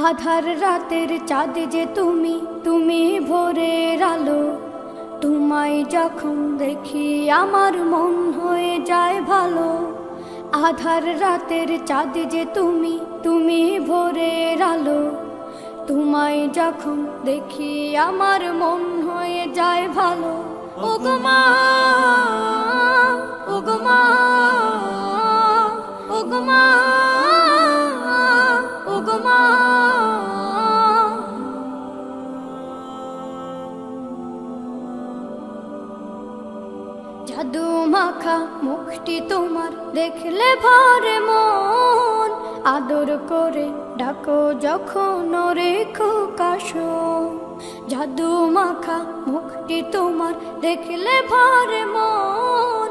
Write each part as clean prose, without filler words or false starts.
আধার রাতের চাঁদ যে তুমি, তুমি ভোরের আলো। তোমায় যখন দেখি আমার মন হয়ে যায় ভালো। আধার রাতের চাঁদ যে তুমি, তুমি ভোরের আলো। তোমায় যখন দেখি আমার মন হয়ে যায় ভালো। ওগো মা, ওগো মা, ওগো মা, ওগো মা। জাদু মাখা মুখটি তোমার দেখলে ভরে মন। আদর করে ডাকো যখন ওরে খোকাশো। জাদু মাখা মুখটি তোমার দেখলে ভরে মন।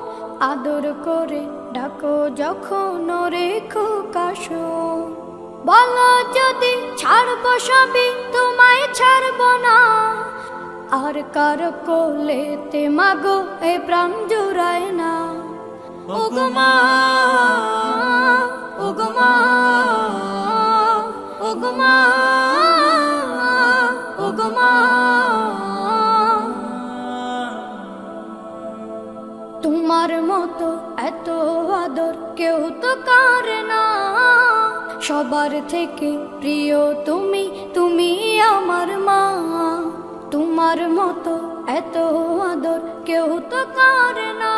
আদর করে ডাকো যখন ওরে খোকাশো। বলো যদি ছাড়বো সবই, তোমায় ছাড়বো না। আর কার কোলেতে মাগো এ প্রাণ জুড়ায় না। ওগো মা, ওগো মা, ওগো মা, ওগো মা। তোমার মতো এত আদর কেউ তো করে না। সবার থেকে প্রিয় তুমি, তুমি আমার মা। তোমার মতো এত আদর কেউ তো করে না।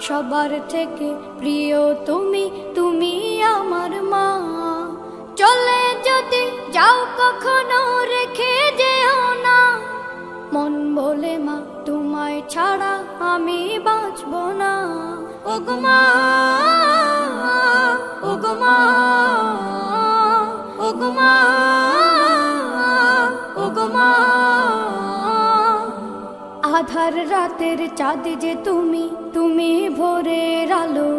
সবার থেকে প্রিয় তুমি, তুমি আমার মা। চলে যদি যাও কখনো রেখে যেও না। মন বলে মা তোমায় ছাড়া আমি বাঁচব না। ওগো মা, ওগো মা, ওগো মা, ওগো মা। আধার রাতের চাঁদ যে তুমি, তুমি ভোরের আলো।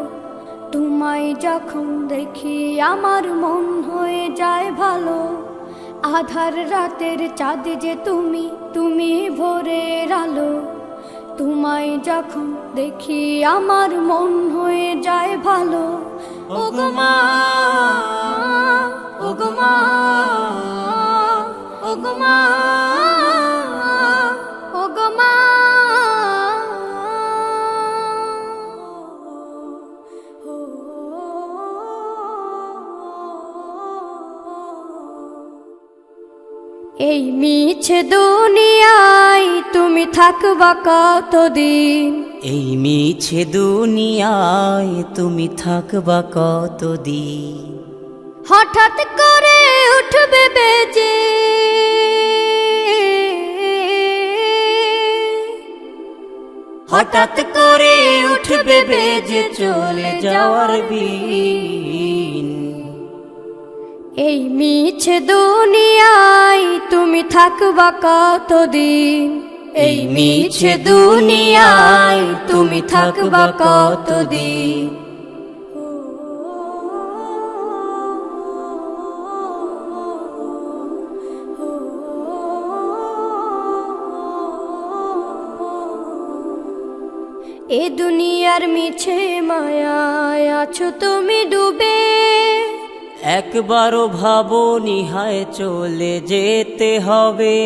তোমায় যখন দেখি আমার মন হয়ে যায় ভালো। আধার রাতের চাঁদ যে তুমি, তুমি ভোরের আলো। তোমায় যখন দেখি আমার মন হয়ে যায় ভালো। ওগো মা, ওগো মা, ওগো মা, ওগো মা। এই মিছে দুনিয়ায় তুমি থাকবা কতদিন। এই মিছে দুনিয়ায় তুমি থাকবা কতদিন। হঠাৎ করে উঠবে বেজে হঠাৎ করে উঠবে বেজে চলে যাওয়ার বিন। এই মিছে দুনিয়ায় তুমি থাকবা কতদিন। এই মিছে দুনিয়ায় তুমি থাকবা কতদিন। এ দুনিয়ার মিছে মায়ায় আছো তুমি ডুবে। একবারও ভাবো নিহায় চলে যেতে হবে।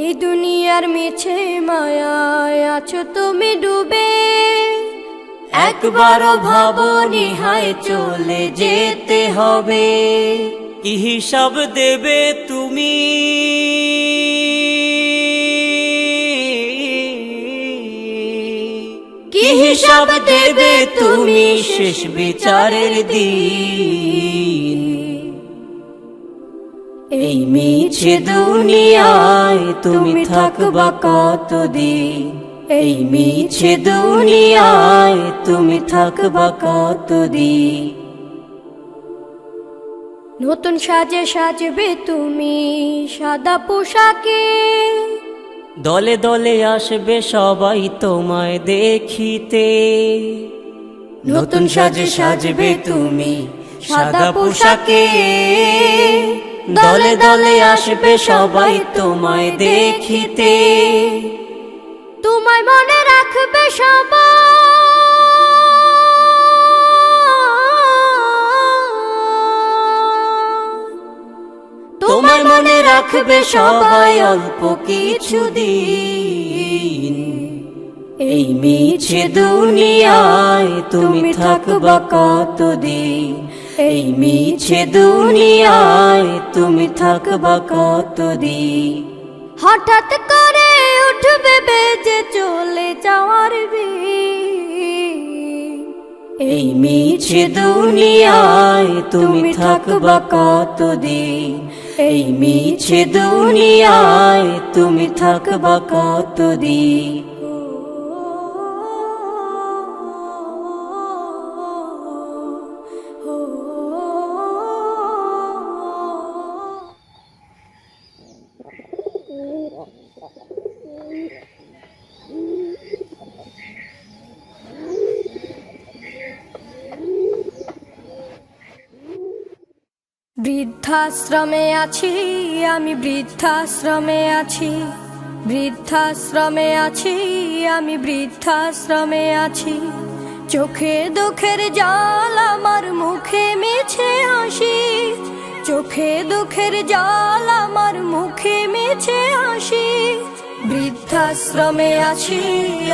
এই দুনিয়ার মিছে মায়ায় আছো তুমি ডুবে। একবারও ভাবো নিহায় চলে যেতে হবে। কি হিসাব দেবে তুমি, কি হিসাব দেবে তুমি শেষ বিচারের দিন। এই মিছে দুনিয়ায় তুমি থাকবা কতদিন। এই মিছে দুনিয়ায় তুমি থাকবা কতদিন। নতুন সাজে সাজবে তুমি সাদা পোশাকে। দলে দলে আসবে সবাই তোমায় দেখিতে। নতুন সাজে সাজবে তুমি সাদা পোশাকে। দলে দলে আসবে সবাই তোমায় দেখিতে। তোমায় মনে রাখবে সবাই। থাকবে সবাই অল্প কিছুদিন। এই মিছে দুনিয়ায় তুমি থাকবা কতদিন, এই মিছে দুনিয়ায় তুমি থাকবা কতদিন। হঠাৎ করে উঠবে বেজে চলে যাওয়ার বিন, এই মিছে দুনিয়ায় তুমি থাকবা কতদিন, এই মিছে দুনিয়ায় তুমি থাকবা কতদিন। বৃদ্ধাশ্রমে আছি আমি, বৃদ্ধাশ্রমে আছি, বৃদ্ধাশ্রমে আছি আমি, বৃদ্ধাশ্রমে আছি। চোখে দুঃখের জল আমার, মুখে মিছে হাসি, চোখে দুঃখের জল আমার, মুখে মিছে হাসি। বৃদ্ধাশ্রমে আছি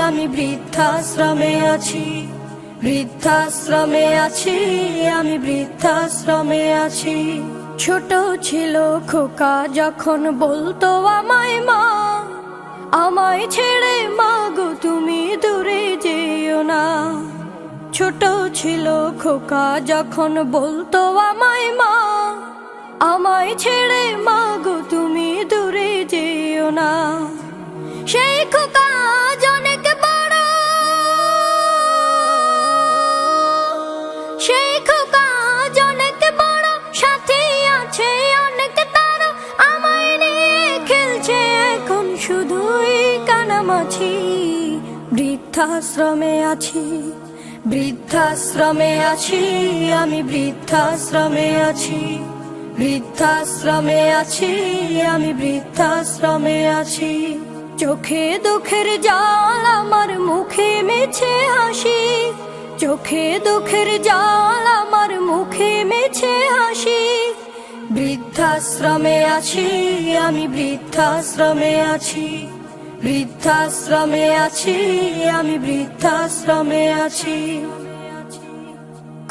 আমি, বৃদ্ধাশ্রমে আছি, বৃদ্ধাশ্রমে আছি আমি, বৃদ্ধাশ্রমে আছি। ছোট ছিল খোকা যখন বলতো আমায় মা, আমায় ছেড়ে মা গো তুমি দূরে যেও না। ছোট ছিল খোকা যখন বলতো আমায় মা, আমায় ছেড়ে মা গো তুমি দূরে যেও না। সেই খোকা অনেক বড়, সেই খোকা অনেক বড়, সাথে আছে অনেক তার, আমায় নিয়ে খেলছে এখন শুধুই কানামাছি। বৃদ্ধাশ্রমে আছি, বৃদ্ধাশ্রমে আছি আমি, বৃদ্ধাশ্রমে আছি, বৃদ্ধাশ্রমে আছি আমি, বৃদ্ধাশ্রমে আছি। চোখে দুঃখের জল আমার, মুখে মিছে হাসি, চোখে দুঃখের জল আমার, মুখে মিছে হাসি। বৃদ্ধাশ্রমে আছি আমি, বৃদ্ধাশ্রমে আছি, বৃদ্ধাশ্রমে আছি আমি, বৃদ্ধাশ্রমে আছি।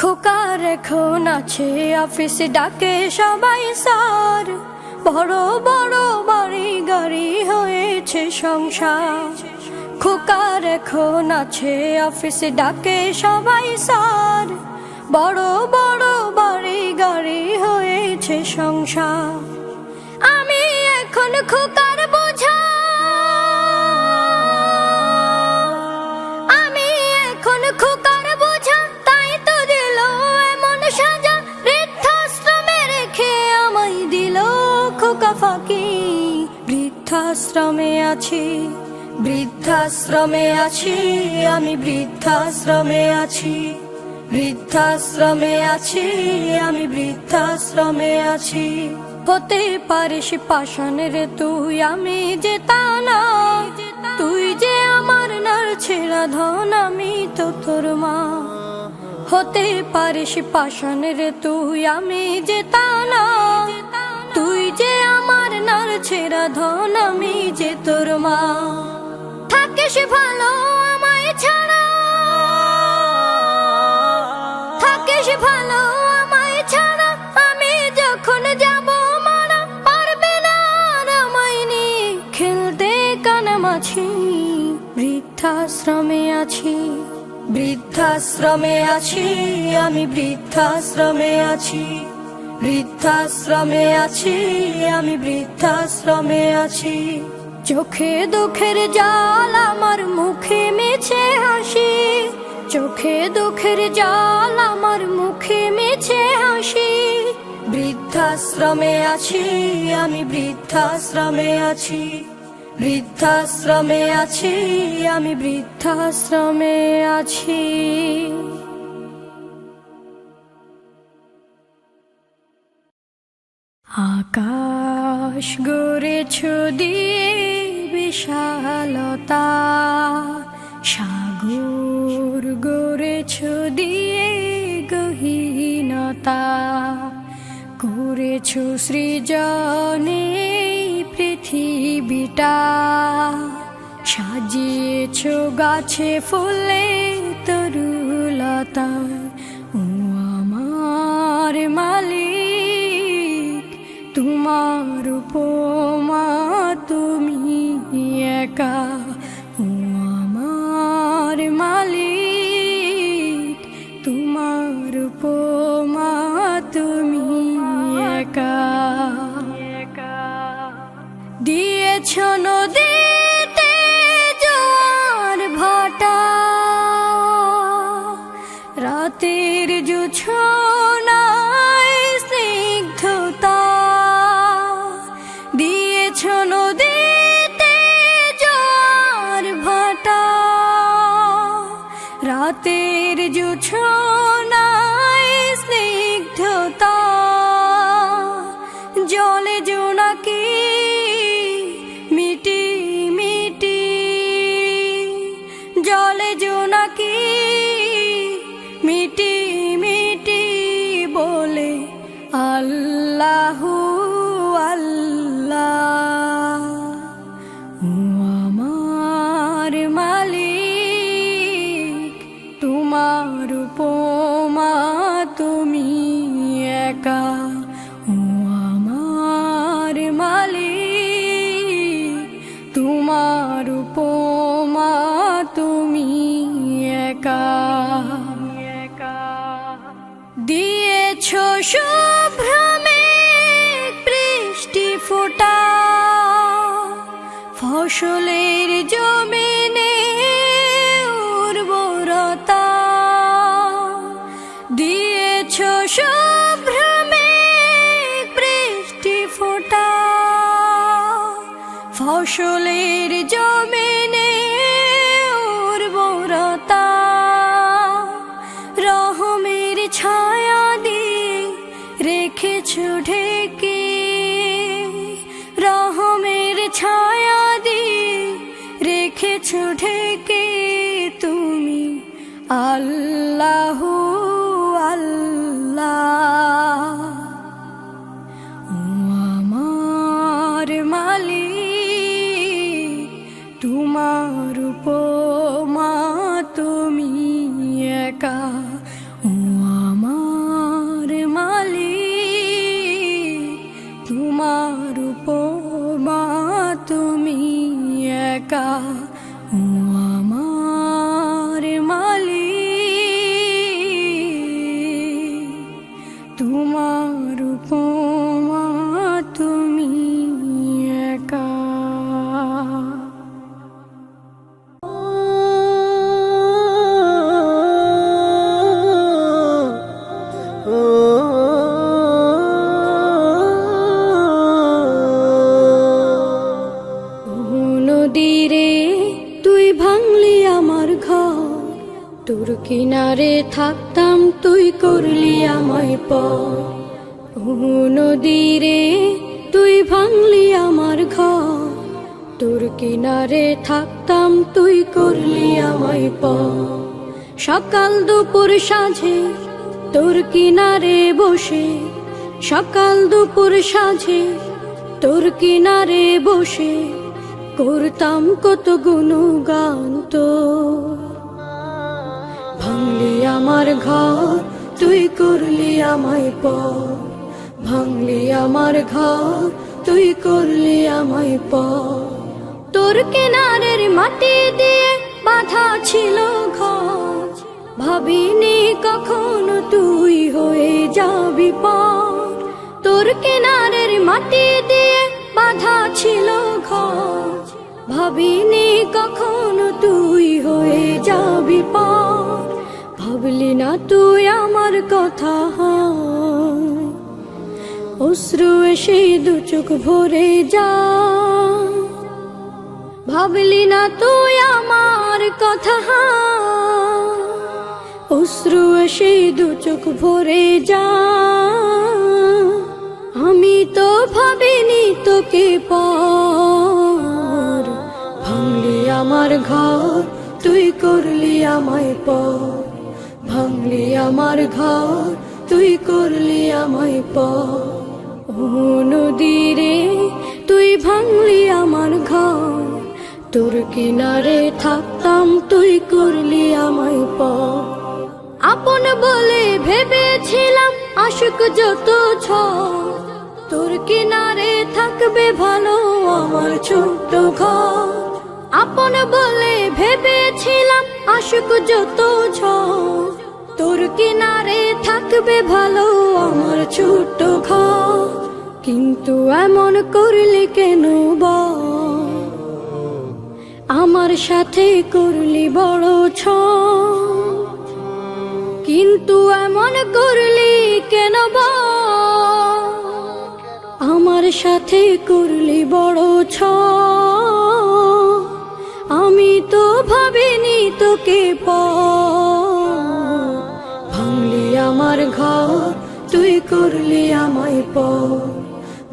খোকার এখন আছে অফিসে, ডাকে সবাই স্যার, বড় বড় বাড়ি গাড়ি হয়েছে সংসার। খোকার এখন আছে অফিসে, ডাকে সবাই স্যার, বড় বড় বাড়ি গাড়ি হয়েছে সংসার। আমি এখন খোকার বোঝা, আমি এখন খোকার বোঝা, তাই তো দিল এমন সাজা। বৃদ্ধাশ্রমে রেখে আমায় দিল খোকা ফাঁকি। বৃদ্ধাশ্রমে আছি, বৃদ্ধাশ্রমে আছি আমি, বৃদ্ধাশ্রমে আছি, বৃদ্ধাশ্রমে আছি আমি, বৃদ্ধাশ্রমে আছি। হতে পারিস পাষাণের তুই, আমি যে তা না, তুই যে আমার নাড়ছেড়া ধন, আমি তো তোর মা। হতে পারিস পাষাণের তুই, আমি যে তা না, তুই যে আমার নাড়ছেড়া ধন, আমি যে তোর মা। থাকিস ভালো আমায় ছাড়া, থাকিস ভালো আমায় ছাড়া, আমি যখন যাব মারা, পারবে না আর আমায় নিয়ে খেলতে কানামাছি। বৃদ্ধাশ্রমে আছি, বৃদ্ধাশ্রমে আছি আমি, বৃদ্ধাশ্রমে আছি, বৃদ্ধাশ্রমে আছি আমি, বৃদ্ধাশ্রমে আছি। চোখে দুঃখের জল আমার, মুখে মিছে হাসি, চোখে দুঃখের জল আমার, মুখে মিছে হাসি। বৃদ্ধাশ্রমে আছি আমি, বৃদ্ধাশ্রমে আছি, বৃদ্ধাশ্রমে আছি আমি, বৃদ্ধাশ্রমে আছি। আকাশ গড়েছ দিয়ে বিশালতা, সাগর গড়েছ দিয়ে গহীনতা, করেছ সৃজনে পৃথিবীটা সাজিয়েছ গাছে ফুলে তরুলতায়। ও আমার মালিক, তোমার উপমা তুমি একা। ও আমার মালিক, তোমার উপমা তুমি একা। দিয়েছ নদীতে জোয়ার ভাটা, রাতের জোছনায় স্নিগ্ধতা। দিয়েছ নদীতে জোয়ার ভাটা, রাতের জোছনায় স্নিগ্ধতা। জলে জোনাকি মিটি মিটি, জলে জোনাকি মিটি মিটি বলে আল্লাহু আল্লাহ। ও আমার মালিক, তোমার উপমা তুমি একা। ও আমার মালিক, তোমার উপমা তুমি একা। দিয়েছ শুভ্রমে বৃষ্টি ফোঁটা, ফসলের জমিনে উর্বরতা। দিয়েছ শুভ্রমে বৃষ্টি ফোঁটা, ফসলের জমিনে উর্বরতা। রহমের ছায়া দিয়ে রেখেছ ঢেকে, রহমের ছায়া দিয়ে রেখেছ ঢেকে। তুমি আল্লাহু আল্লাহ। ও আমার মালিক, তোমার উপমা তুমি একা। ও আমার মালিক, তোমার উপমা তুমি একা। ও আমার মালিক, তোমার উপমা তুমি একা। নদীরে তুই ভাঙলি আমার ঘর, তোর কিনারে থাকতাম তুই করলি আমায় পর। ও নদীরে তুই ভাঙলি আমার ঘর, তোর কিনারে থাকতাম তুই করলি আমায় পর। সকাল দুপুর সাঁঝে তোর কিনারে বসে, সকাল দুপুর সাঁঝে তোর কিনারে বসে করতাম কত গুণগান তোর। ভাঙলি আমার ঘর, তুই করলি আমায় পর। ভাঙলি আমার ঘর, তুই করলি আমায় পর। তোর কিনারের মাটি দিয়ে বাঁধা ছিল ঘর, ভাবিনি কখনো তুই হয়ে যাবি পার। তোর কিনারের মাটি দিয়ে বাঁধা ছিল ঘর, ভাবিনি কখনো তুই হয়ে যাবি পার। ভাবলি না তুই আমার কথা, অশ্রু এসে দু চোখ ভরে যা। ভাবলি না তুই আমার কথা, অশ্রু এসে দু চোখ ভরে যা। আমি তো ভাবিনি তোকে পর। ভাঙলি আমার ঘর, তুই করলি আমায় পর। ভাঙলি আমার ঘর, তুই করলি আমায় পর। ও নদীরে তুই ভাঙলি আমার ঘর, তোর কিনারে থাকতাম তুই করলি আমায় পর। আপন বলে ভেবেছিলাম আশুক যত ঝড়, তোর কিনারে থাকবে ভালো আমার ছোট্ট ঘর। আপন বলে ভেবেছিলাম আশুক যত ঝড়, তোর কিনারে থাকবে ভালো আমার ছোট্ট ঘর। কিন্তু এমন করলি কেন বল, আমার সাথে করলি বড় ছল। কিন্তু এমন করলি কেন বল, আমার সাথে করলি বড় ছল। আমি তো ভাবিনি তোকে পর, ভাঙলি আমার ঘর তুই করলি আমায় পর।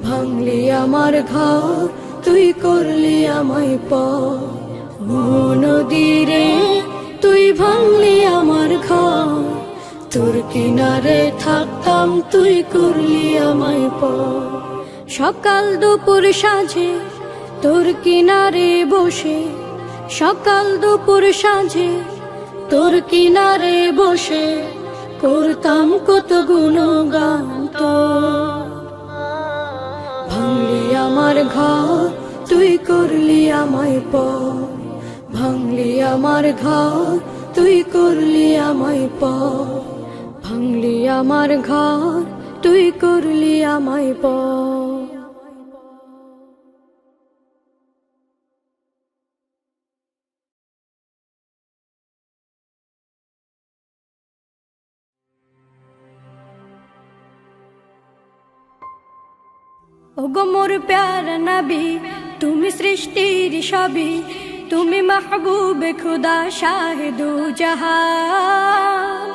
ভাঙলি আমার ঘর তুই করলি আমায় পর। ও নদী রে তুই ভাঙলি আমার ঘর, তোর কিনারে থাকতাম তুই করলি আমায় পর। সকাল দুপুর সাঁঝে তোর কিনারে বসে, সকাল দুপুর সাঁঝে তোর কিনারে বসে করতাম কত গুণগান তোর। ভাঙলি আমার ঘর তুই করলি আমায় পর। ভাঙলি আমার ঘর তুই করলি আমায় পর। ভাঙলি আমার ঘর তুই করলি আমায় পর। ওগো মোর প্যারা নবী, তুমি সৃষ্টির সবই, তুমি মাহবুবে খুদা শাহিদু জাহান।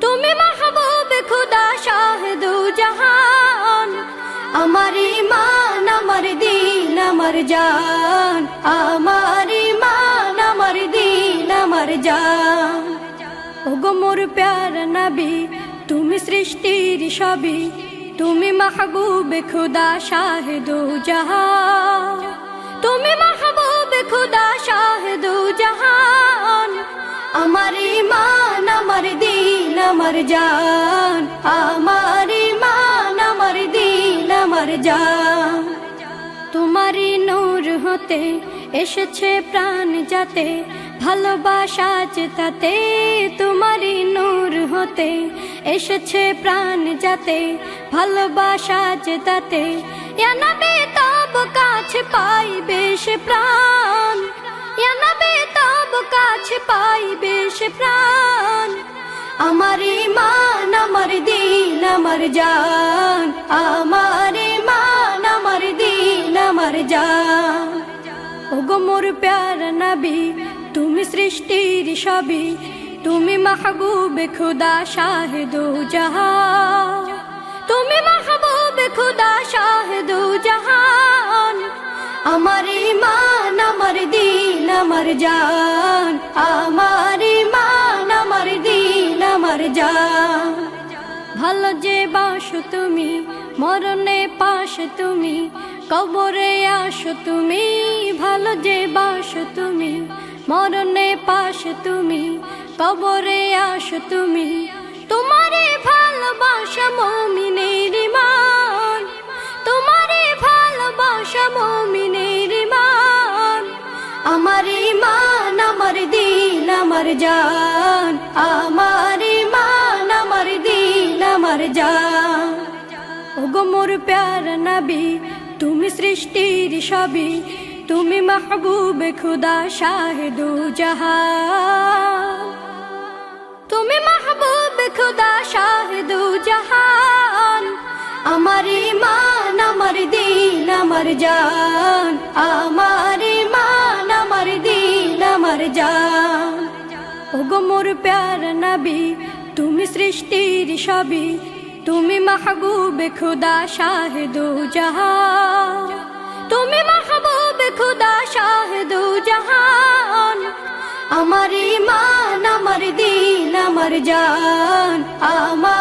তুমি মাহবুবে খুদা শাহিদু জাহান। আমার ঈমান আমার দিন আমার জান, আমার ঈমান আমার দিন আমার জান। ওগো মোর প্যারা নবী, তুমি সৃষ্টির সবই, তুমি মাহবুবে খুদা শাহিদু জাহান। তুমি মাহবুবে খুদা শাহিদু জাহান। আমার ঈমান আমার দিন আমার জান, আমার ঈমান আমার দিন আমার জান। তোমারই নূর হতে এসেছে প্রাণ যাতে, ভালোবাসা চেতাতে। তোমারই নূর হতে এসেছে প্রাণ যাতে, ভালোবাসা চেতাতে। ইয়া নবী তব কাছে পাইবে সে প্রাণ, ইয়া নবী তব কাছে পাইবে সে প্রাণ। আমার ঈমান আমার দিন আমার জান, আমার ঈমান আমার দিন আমার জান। ওগো মোর প্যারা নবী, তুমি সৃষ্টির সবই, তুমি মাহবুবে খুদা শাহিদু জাহান। তুমি মাহবুবে খুদা শাহিদু জাহান। আমার ঈমান আমার দিন আমার জান, আমার ঈমান আমার দিন আমার জান। ভালো যে বাসো তুমি, মরণে পাশে তুমি, কবরে আসো তুমি। ভালো যে বাসো তুমি, মরণে পাশে তুমি, কবরে আসো তুমি। তোমারে ভালোবাসা মুমিনের ঈমান, তোমারে ভালোবাসা মুমিনের ঈমান। আমার ঈমান আমার দিন আমার জান, আমার ঈমান আমার দিন আমার জান। ওগো মোর প্যারা নবী, তুমি সৃষ্টির সবই, তুমি মাহবুবে খুদা শাহিদু জাহান। তুমি মাহবুবে খুদা শাহিদু জাহান। আমার ঈমান আমার দিন আমার জান, আমার ঈমান আমার দিন আমার জান। ওগো মোর প্যারা নবী, তুমি সৃষ্টির সবই, তুমি মাহবুবে খুদা শাহিদু জাহান। তুমি মাহবুবে খুদা শাহিদু জাহান। আমার ঈমান আমার দিন আমার জান, আমার